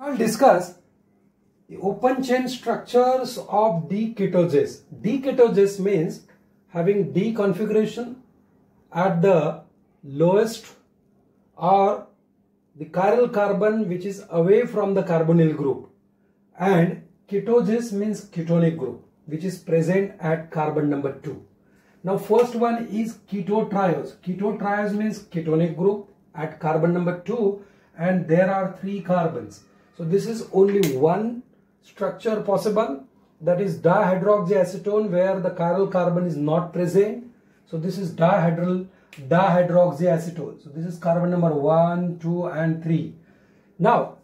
I'll discuss the open chain structures of D-ketosis. D-ketosis means having D configuration at the lowest or the chiral carbon which is away from the carbonyl group, and ketosis means ketonic group which is present at carbon number 2. Now first one is ketotriose. Ketotriose means ketonic group at carbon number 2, and there are 3 carbons. So this is only one structure possible, that is dihydroxyacetone, where the chiral carbon is not present. So this is dihydroxyacetone. So this is carbon number 1, 2 and 3. Now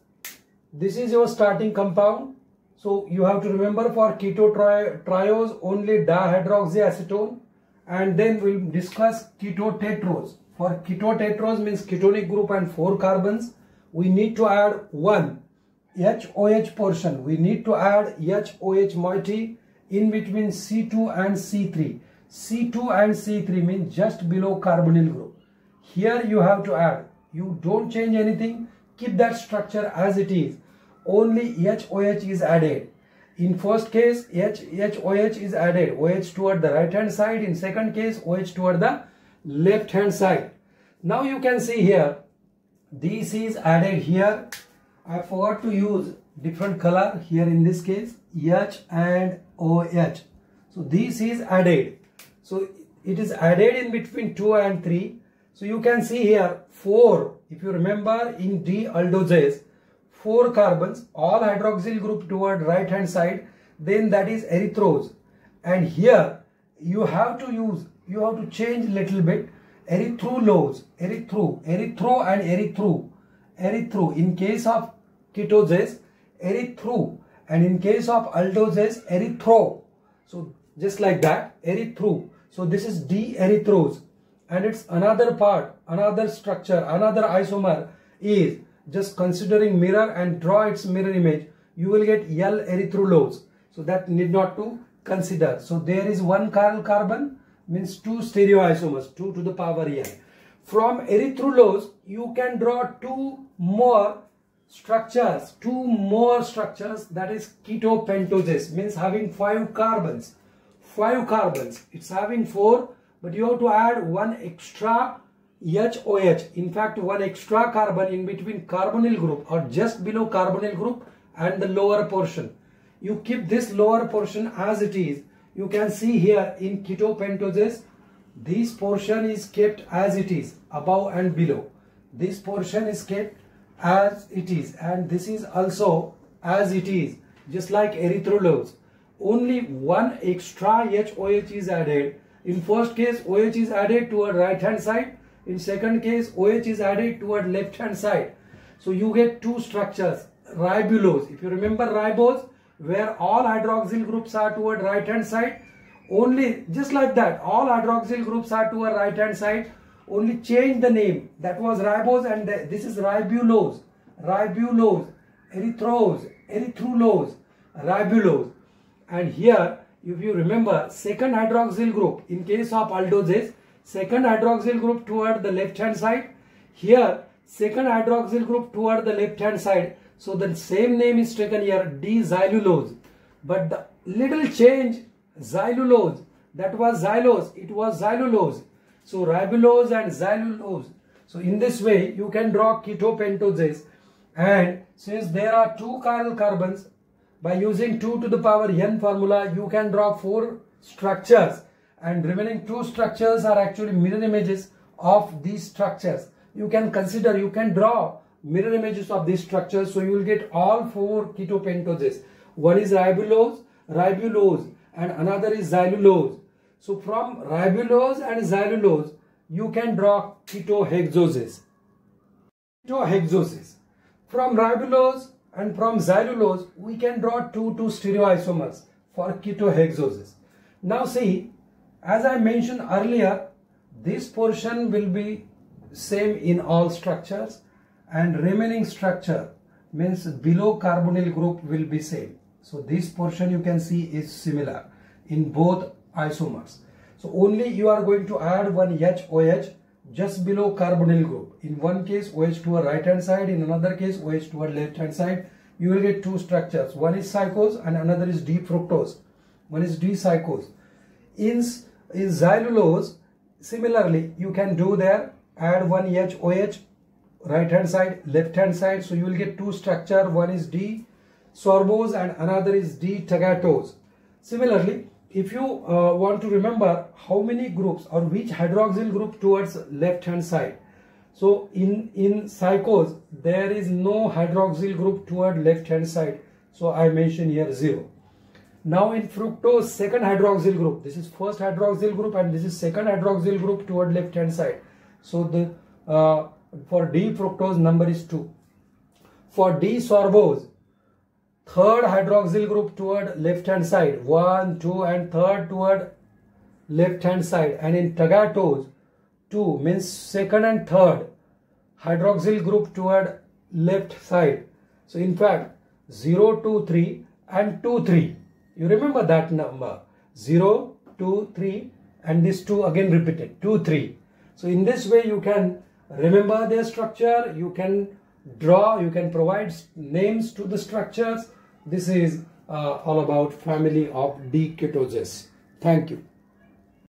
this is your starting compound. So you have to remember for ketotriose only dihydroxyacetone, and then we'll discuss ketotetrose. For ketotetrose means ketonic group and 4 carbons. We need to add one HOH portion. We need to add HOH moiety in between C2 and C3. C2 and C3 means just below carbonyl group. Here you have to add. You don't change anything. Keep that structure as it is. Only HOH is added. In first case, HOH is added. OH toward the right hand side. In second case, OH toward the left hand side. Now you can see here, this is added here. I forgot to use different color here in this case, H and OH. So this is added. So it is added in between 2 and 3. So you can see here 4. If you remember in D-aldoses, 4 carbons, all hydroxyl group toward right hand side, then that is erythrose. And here you have to change little bit, erythrulose, erythro and erythro in case of ketosis, erythro, and in case of aldoses, erythro. So just like that, erythro. So this is D-erythrose, and it's another part, another structure, another isomer is, just considering mirror and draw its mirror image, you will get L-erythrulose. So that need not to consider. So there is one chiral carbon, means 2 stereoisomers, 2 to the power n. From erythrulose, you can draw 2 more structures, that is ketopentoses, means having 5 carbons. 5 carbons. It's having 4, but you have to add one extra HOH. In fact, one extra carbon in between carbonyl group or just below carbonyl group and the lower portion. You keep this lower portion as it is. You can see here in ketopentoses, this portion is kept as it is, above and below. This portion is kept as it is, and this is also as it is, just like erythrulose. Only one extra HOH is added. In first case, OH is added toward right hand side. In second case, OH is added toward left hand side. So you get 2 structures. Ribulose. If you remember ribose, where all hydroxyl groups are toward right hand side, only just like that, all hydroxyl groups are toward right hand side, only change the name. That was ribose, and this is ribulose, erythrose, erythrulose, ribulose. And here, if you remember, second hydroxyl group, in case of aldoses, second hydroxyl group toward the left hand side. Here, second hydroxyl group toward the left hand side. So the same name is taken here, D-xylulose. But the little change, xylulose, that was xylose, it was xylulose. So ribulose and xylulose. So in this way, you can draw ketopentoses. And since there are 2 chiral carbons, by using 2 to the power n formula, you can draw 4 structures. And remaining 2 structures are actually mirror images of these structures. You can consider, you can draw mirror images of these structures. So you will get all 4 ketopentoses. One is ribulose, and another is xylulose. So from ribulose and xylulose, you can draw ketohexoses. From ribulose and from xylulose, we can draw 2 stereoisomers for ketohexoses. Now see, as I mentioned earlier, this portion will be same in all structures, and remaining structure means below carbonyl group will be same. So this portion you can see is similar in both isomers. So only you are going to add one HOH just below carbonyl group. In one case OH toward right hand side, in another case OH toward left hand side. you will get two structures. One is psychose and another is D-fructose. One is D-psychose. In xylulose, similarly, you can do there, add one OH, right hand side, left hand side. So you will get two structure. One is D-sorbose and another is D-tagatose. Similarly, if you want to remember how many groups or which hydroxyl group towards left hand side. So in psychose, there is no hydroxyl group toward left hand side. So I mention here 0. Now in fructose, second hydroxyl group, this is first hydroxyl group and this is second hydroxyl group toward left hand side. So the for D-fructose number is 2. For D-sorbose, third hydroxyl group toward left hand side, 1, 2 and third toward left hand side. And in tagatose, 2 means second and third hydroxyl group toward left side. So in fact 0, 2, 3 and 2, 3. You remember that number 0, 2, 3 and this 2 again repeated 2, 3. So in this way you can remember their structure, you can draw, you can provide names to the structures. This is all about family of D-ketoses. Thank you.